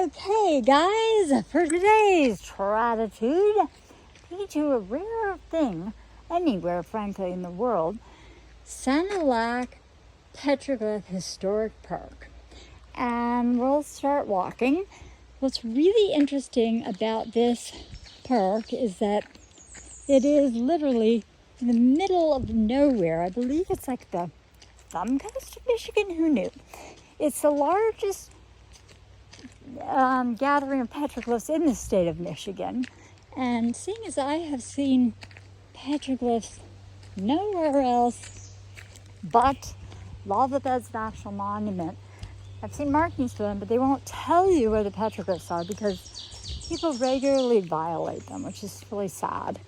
Okay, guys, for today's Tratitude, take to a rare thing anywhere, frankly, in the world, Sanilac Petroglyph Historic Park. And we'll start walking. What's really interesting about this park is that it is literally in the middle of nowhere. I believe it's like the thumb coast of Michigan. Who knew? It's the largest gathering of petroglyphs in the state of Michigan. And seeing as I have seen petroglyphs nowhere else but Lava Beds National Monument, I've seen markings for them, but they won't tell you where the petroglyphs are because people regularly violate them, which is really sad.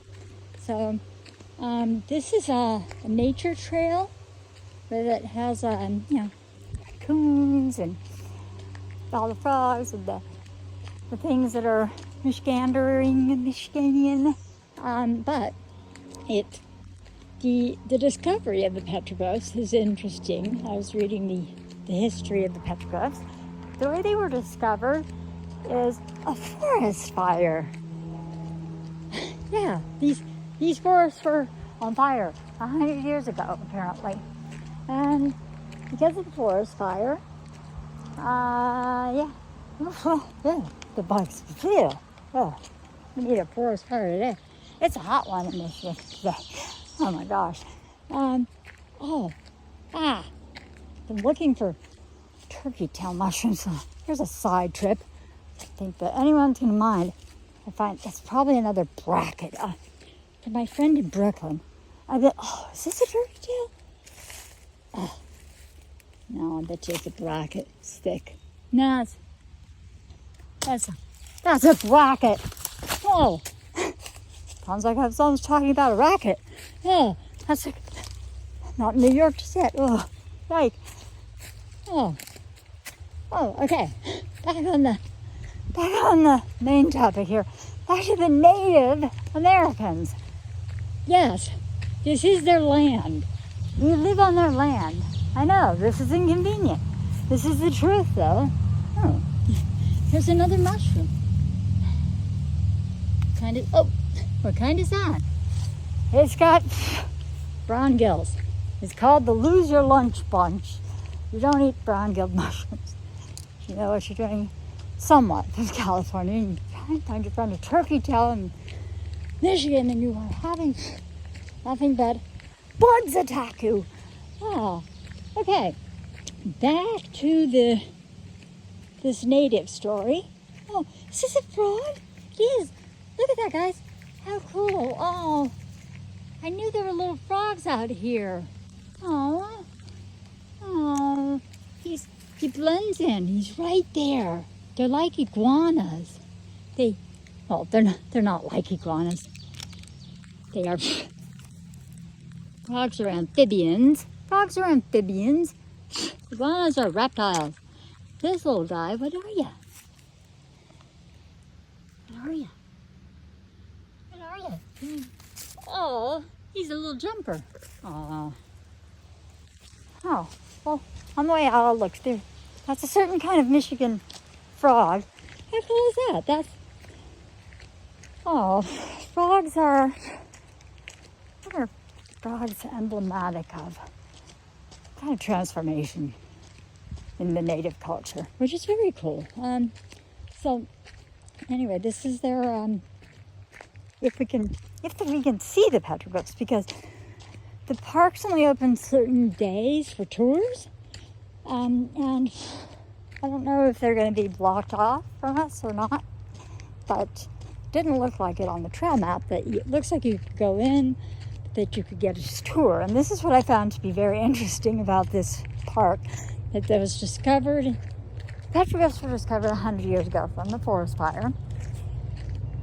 So this is a nature trail that has, raccoons and all the frogs and the things that are Michigandering and Michiganian. But the discovery of the petroglyphs is interesting. I was reading the history of the petroglyphs. The way they were discovered is a forest fire. Yeah, these forests were on fire 100 years ago, apparently. And because of the forest fire, the bugs feel. Oh, we need a forest fire today. It's a hot one in Michigan today. Oh my gosh. I'm looking for turkey tail mushrooms. Here's a side trip. I think that anyone's gonna mind. I find it's probably another bracket. For my friend in Brooklyn, I bet, is this a turkey tail? Oh, no, I bet you it's a bracket. It's thick. No, that's a bracket. Oh, sounds like someone's talking about a racket. Oh, that's not New York just yet. Oh, yike. Oh, okay. Back on the main topic here. Back to the Native Americans. Yes, this is their land. We live on their land. I know, this is inconvenient. This is the truth, though. Oh, here's another mushroom. What kind is that? It's got brown gills. It's called the Lose Your Lunch Bunch. You don't eat brown-gilled mushrooms. You know what you're doing somewhat in California. And you try and find your friend a turkey tail in Michigan, and you are having nothing but bugs attack you. Oh, okay. Back to this native story. Oh, is this a frog? It is. Look at that, guys. How cool. Oh, I knew there were little frogs out here. Oh, he blends in. He's right there. They're like iguanas. They're not like iguanas. They are. Frogs are amphibians. Iguanas are reptiles. This little guy, what are you? Oh, he's a little jumper. Oh, well, on the way out, I'll look through. That's a certain kind of Michigan frog. How cool is that? Frogs are... What are frogs emblematic of? Kind of transformation in the native culture, which is very cool. So anyway, this is their if we can see the petroglyphs, because the park's only open certain days for tours, and I don't know if they're going to be blocked off from us or not, but it didn't look like it on the trail map. That it looks like you could go in, that you could get a tour. And this is what I found to be very interesting about this park, that was discovered, petroglyphs were discovered 100 years ago from the forest fire.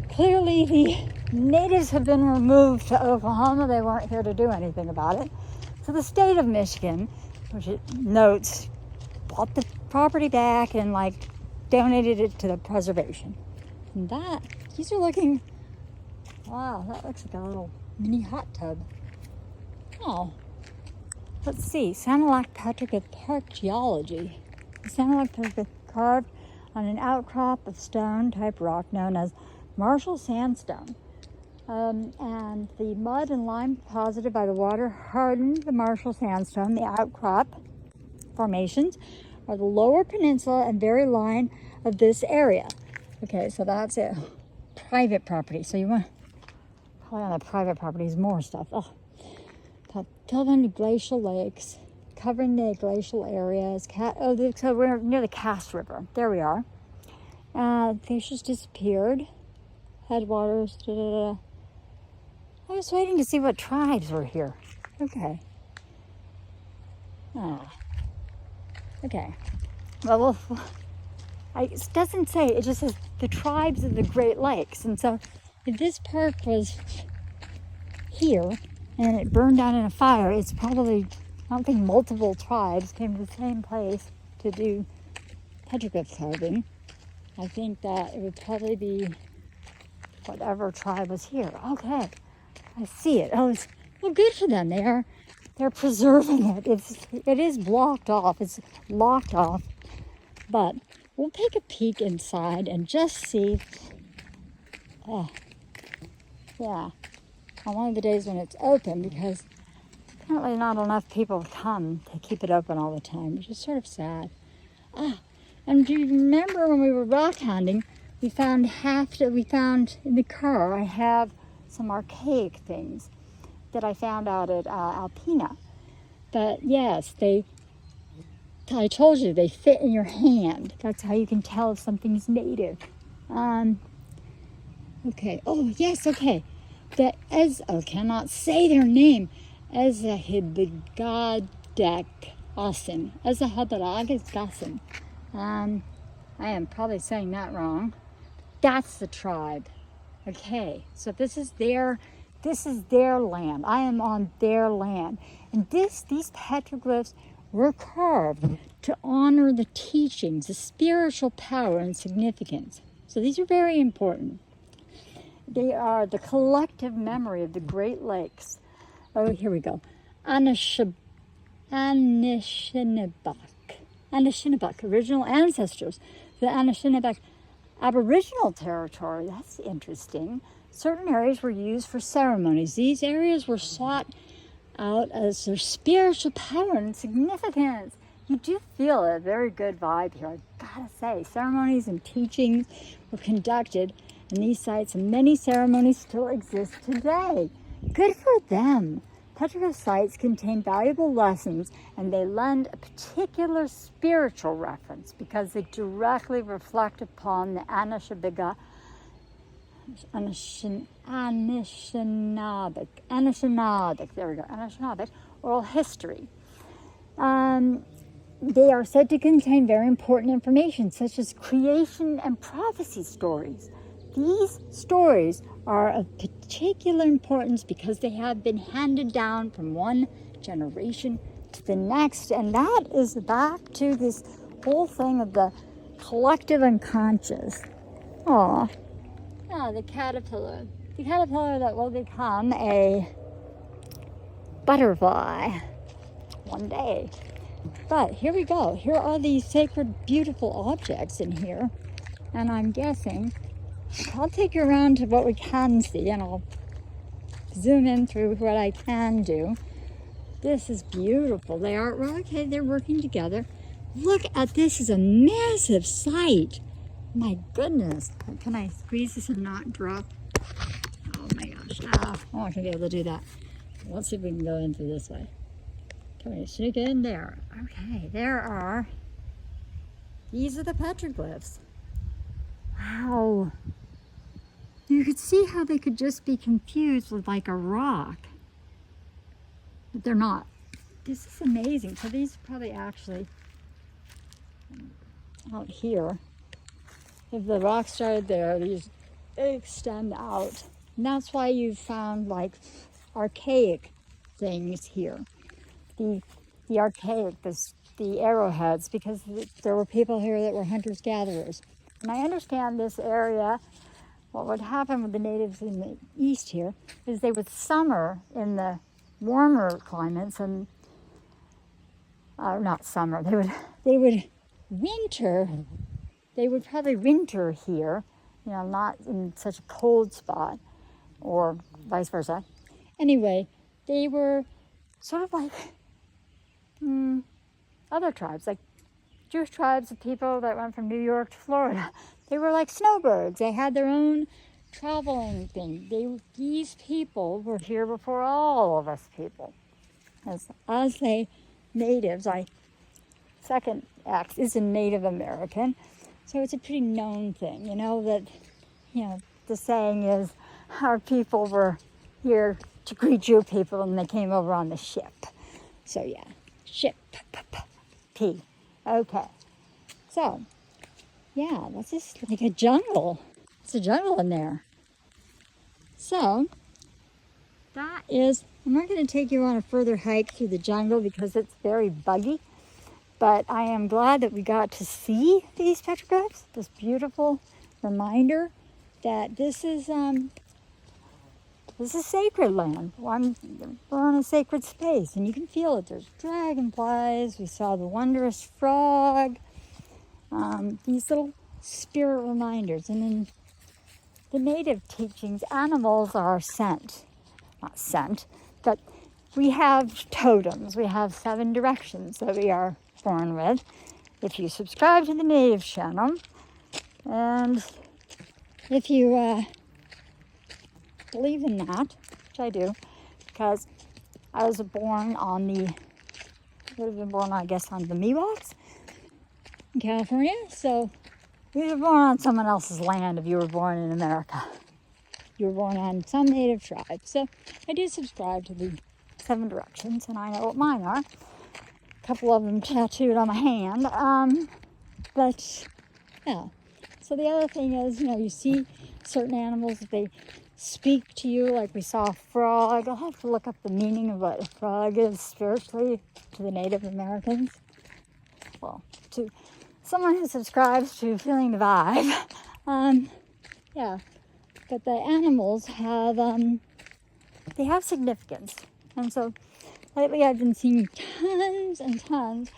Clearly the natives have been removed to Oklahoma. They weren't here to do anything about it. So the state of Michigan, which it notes, bought the property back and donated it to the preservation. And these are looking, wow, that looks like a little mini hot tub. Oh, let's see, Sanilac Petroglyph Park geology. The Sanilac Petroglyph carved on an outcrop of stone-type rock known as Marshall sandstone. And the mud and lime deposited by the water hardened the Marshall sandstone. The outcrop formations are the lower peninsula and very line of this area. Okay, so that's it. Private property. So you want probably on the private properties more stuff. Oh, 1,200 glacial lakes covering the glacial areas. So we're near the Cass River. There we are. Glaciers disappeared. Headwaters. I was waiting to see what tribes were here. Okay. Okay. Well, it doesn't say. It just says the tribes of the Great Lakes. And so if this park was here and it burned down in a fire, it's probably, I don't think multiple tribes came to the same place to do petroglyph carving. I think that it would probably be whatever tribe was here. Okay, I see it. Oh, well, good for them. They're preserving it. It is blocked off. It's locked off. But we'll take a peek inside and just see. Yeah, on one of the days when it's open, because apparently not enough people come to keep it open all the time, which is sort of sad. And do you remember when we were rock hounding, we found in the car, I have some archaic things that I found out at Alpena. But yes, I told you, they fit in your hand. That's how you can tell if something's native. Okay, oh yes, okay. Cannot say their name. Ezahabadagasin. I am probably saying that wrong. That's the tribe. Okay, so this is their land. I am on their land. And these petroglyphs were carved to honor the teachings, the spiritual power and significance. So these are very important. They are the collective memory of the Great Lakes. Oh, here we go. Anishinabek, original ancestors. The Anishinabek Aboriginal territory, that's interesting. Certain areas were used for ceremonies. These areas were sought out as their spiritual power and significance. You do feel a very good vibe here, I gotta say. Ceremonies and teachings were conducted in these sites, and many ceremonies still exist today. Good for them. Petroglyph sites contain valuable lessons, and they lend a particular spiritual reference because they directly reflect upon the Anishinaabe oral history. They are said to contain very important information, such as creation and prophecy stories. These stories are of particular importance because they have been handed down from one generation to the next, and that is back to this whole thing of the collective unconscious. The caterpillar. The caterpillar that will become a butterfly one day. But here we go. Here are these sacred, beautiful objects in here, and I'm guessing I'll take you around to what we can see, and I'll zoom in through what I can do. This is beautiful. They're working together. Look at this. Is a massive site. My goodness. Can I squeeze this and not drop? Oh my gosh. I'm not going to be able to do that. Let's see if we can go into this way. Can we sneak in there? Okay, these are the petroglyphs. Wow. You could see how they could just be confused with like a rock. But they're not. This is amazing. So these are probably actually out here. If the rock started there, these extend out. And that's why you found like archaic things here. The archaic, the arrowheads, because there were people here that were hunters-gatherers. And I understand this area, what would happen with the natives in the east here is they would summer in the warmer climates and, not summer, they would winter they would probably winter here, not in such a cold spot, or vice versa. Anyway, they were sort of like other tribes, like Jewish tribes of people that went from New York to Florida. They were like snowbirds. They had their own traveling thing. These people were here before all of us people. As they natives, second X is a Native American, so it's a pretty known thing, that, the saying is our people were here to greet Jew people and they came over on the ship. So yeah, ship, P. Okay. So, yeah, that's just like a jungle. It's a jungle in there. So, I'm not going to take you on a further hike through the jungle because it's very buggy. But I am glad that we got to see these petroglyphs, this beautiful reminder that this is sacred land. We're on a sacred space, and you can feel it. There's dragonflies. We saw the wondrous frog. These little spirit reminders. And in the native teachings, animals are not sent, but we have totems. We have 7 directions that we are born with. If you subscribe to the native channel, and if you believe in that, which I do, because I was born on the Miwoks in California. So you were born on someone else's land if you were born in America. You were born on some native tribe. So I do subscribe to the 7 directions, and I know what mine are. A couple of them tattooed on my hand. But yeah. So the other thing is, you see certain animals that they speak to you, like we saw a frog. I'll have to look up the meaning of what a frog is spiritually to the Native Americans. Well, to someone who subscribes to feeling the vibe. Yeah. But the animals have, they have significance. And so lately I've been seeing tons and tons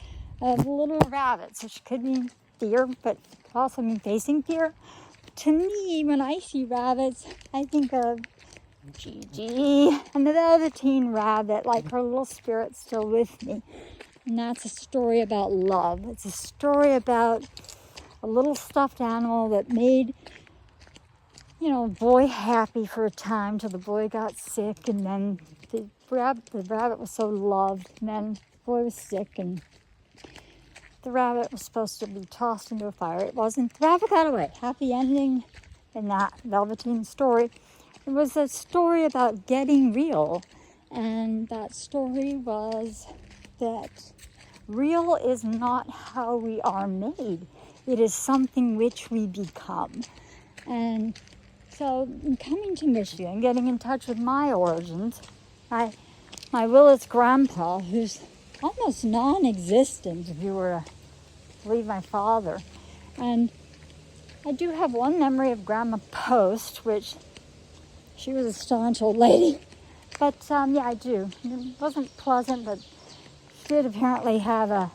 of little rabbits, which could mean fear, but could also mean facing fear. To me, when I see rabbits, I think of Gigi and the Velveteen Rabbit, like her little spirit's still with me. And that's a story about love. It's a story about a little stuffed animal that made, a boy happy for a time till the boy got sick, and then the rabbit was so loved, and then the boy was sick, and the rabbit was supposed to be tossed into a fire. It wasn't. The rabbit got away. Happy ending in that Velveteen story. It was a story about getting real, and that story was that real is not how we are made. It is something which we become. And so in coming to Michigan, getting in touch with my origins, my Willet's grandpa, who's almost non-existent if you were to believe my father. And I do have one memory of Grandma Post, which she was a staunch old lady. But yeah, I do. It wasn't pleasant, but she did apparently have it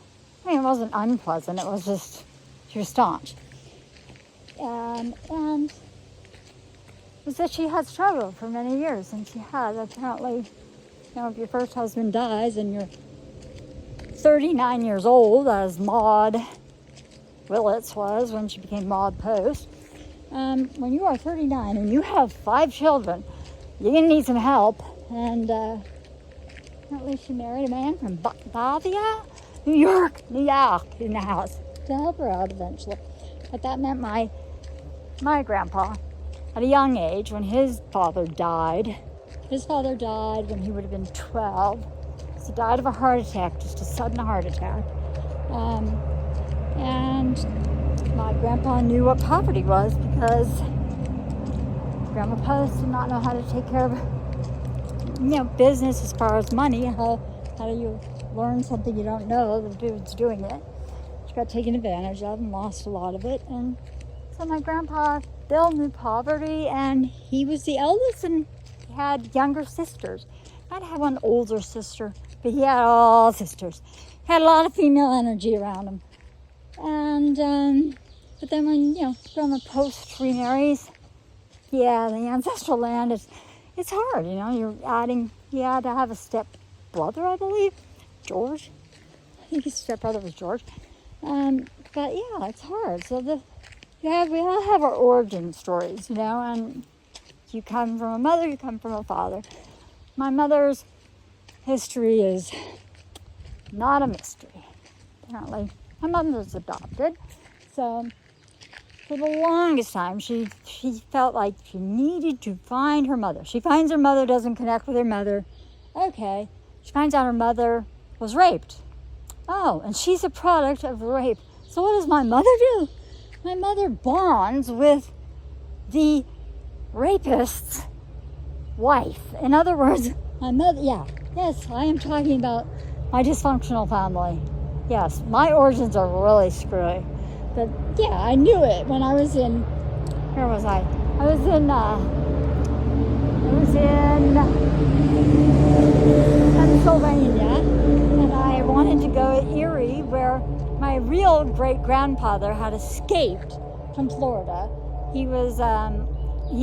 wasn't unpleasant, it was just, she was staunch. And it was that she had struggled for many years, and she had apparently, if your first husband dies and you're 39 years old, as Maud Willits was when she became Maud Post, when you are 39 and you have 5 children, you're going to need some help. And apparently she married a man from Batavia, New York, in the house to help her out eventually. But that meant my grandpa, at a young age, when his father died. His father died when he would have been 12. He died of a heart attack, just a sudden heart attack. And my grandpa knew what poverty was, because Grandma Post did not know how to take care of, business as far as money. How do you learn something you don't know? The dude's doing it. She got taken advantage of and lost a lot of it. And so my grandpa, Bill, knew poverty, and he was the eldest, and he had younger sisters. I'd have one older sister, but he had all sisters. He had a lot of female energy around him. And But then when, grandma post-remarries, yeah, the ancestral land it's hard, you had to have a step brother, I believe, George. I think his step brother was George. But yeah, it's hard. So we all have our origin stories, and you come from a mother, you come from a father. My mother's history is not a mystery, apparently. My mother's adopted, so for the longest time, she felt like she needed to find her mother. She finds her mother, doesn't connect with her mother. Okay, she finds out her mother was raped. Oh, and she's a product of rape. So what does my mother do? My mother bonds with the rapist's wife. In other words, my mother, yes, I am talking about my dysfunctional family. Yes, my origins are really screwy. But yeah, I knew it when I was in, where was I? I was in Pennsylvania, and I wanted to go to Erie, where my real great-grandfather had escaped from Florida. He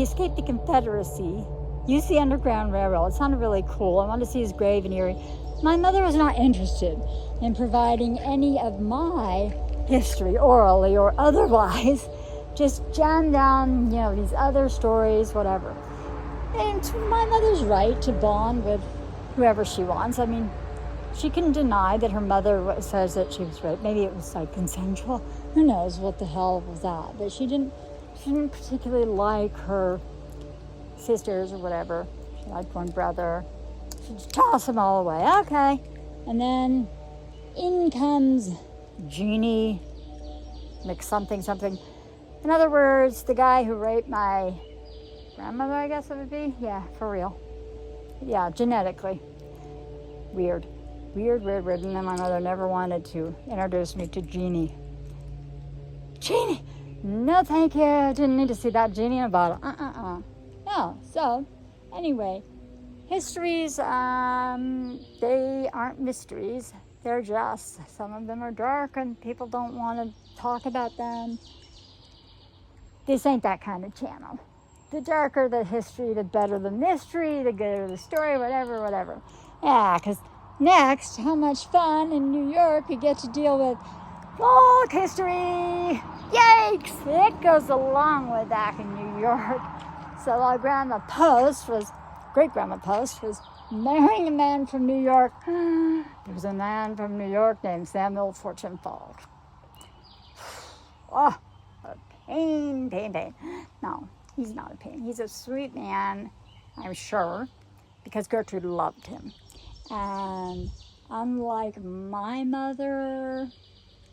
escaped the Confederacy, used the Underground Railroad. It sounded really cool. I wanted to see his grave in Erie. My mother was not interested in providing any of my history, orally or otherwise. Just jam down, these other stories, whatever. And it's my mother's right to bond with whoever she wants. I mean, she can deny that her mother says that she was raped. Maybe it was consensual. Who knows what the hell was that? But she didn't particularly like her sisters or whatever. She liked one brother. She just tossed them all away. Okay. And then in comes Jeannie McSomething. In other words, the guy who raped my grandmother, I guess it would be. Yeah, for real. Yeah, genetically. Weird. And then my mother never wanted to introduce me to Jeannie. Jeannie! No, thank you. Didn't need to see that Jeannie in a bottle. No, so, anyway. Histories, they aren't mysteries. They're just, some of them are dark and people don't want to talk about them. This ain't that kind of channel. The darker the history, the better the mystery, the gooder the story, whatever. Yeah, because next, how much fun in New York you get to deal with folk history. Yikes! It goes along with that in New York. So our great-grandma Post was marrying a man from New York. There was a man from New York named Samuel Fortune Falk. Oh, a pain. No, he's not a pain. He's a sweet man, I'm sure, because Gertrude loved him. And unlike my mother,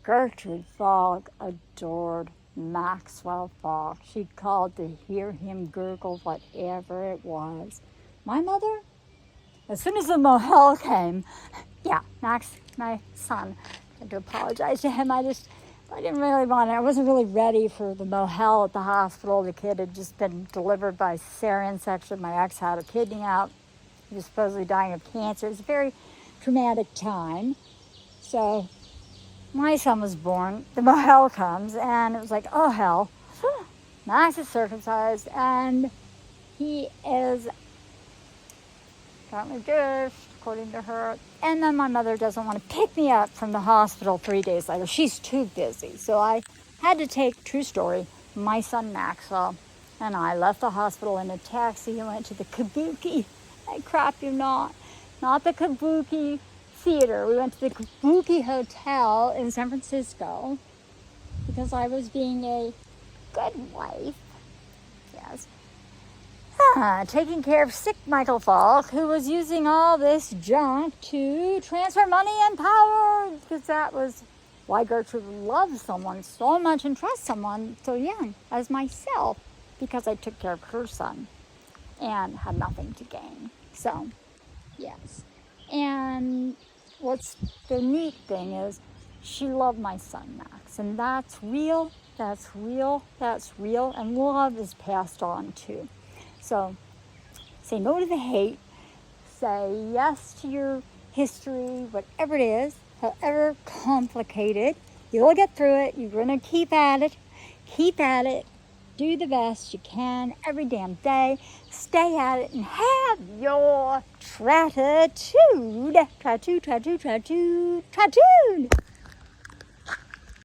Gertrude Falk adored Maxwell Falk. She called to hear him gurgle whatever it was. My mother, as soon as the mohel came, Max, my son, I had to apologize to him. I didn't really want it. I wasn't really ready for the mohel at the hospital. The kid had just been delivered by cesarean section. My ex had a kidney out. He was supposedly dying of cancer. It was a very traumatic time. So my son was born. The mohel comes, and it was like, oh, hell. Max is circumcised, and he is apparently Jewish, according to her. And then my mother doesn't want to pick me up from the hospital 3 days later. She's too busy. So I had to take, true story, my son Maxwell and I left the hospital in a taxi and went to the Kabuki. I crap you not the Kabuki Theater. We went to the Kabuki Hotel in San Francisco because I was being a good wife. Yes. Taking care of sick Michael Falk, who was using all this junk to transfer money and power, because that was why Gertrude loved someone so much and trusts someone so young as myself, because I took care of her son and had nothing to gain. So, yes. And what's the neat thing is she loved my son Max, and that's real, and love is passed on too. So, say no to the hate, say yes to your history, whatever it is, however complicated. You'll get through it, you're going to keep at it. Keep at it. Do the best you can every damn day. Stay at it and have your gratitude. Gratitude.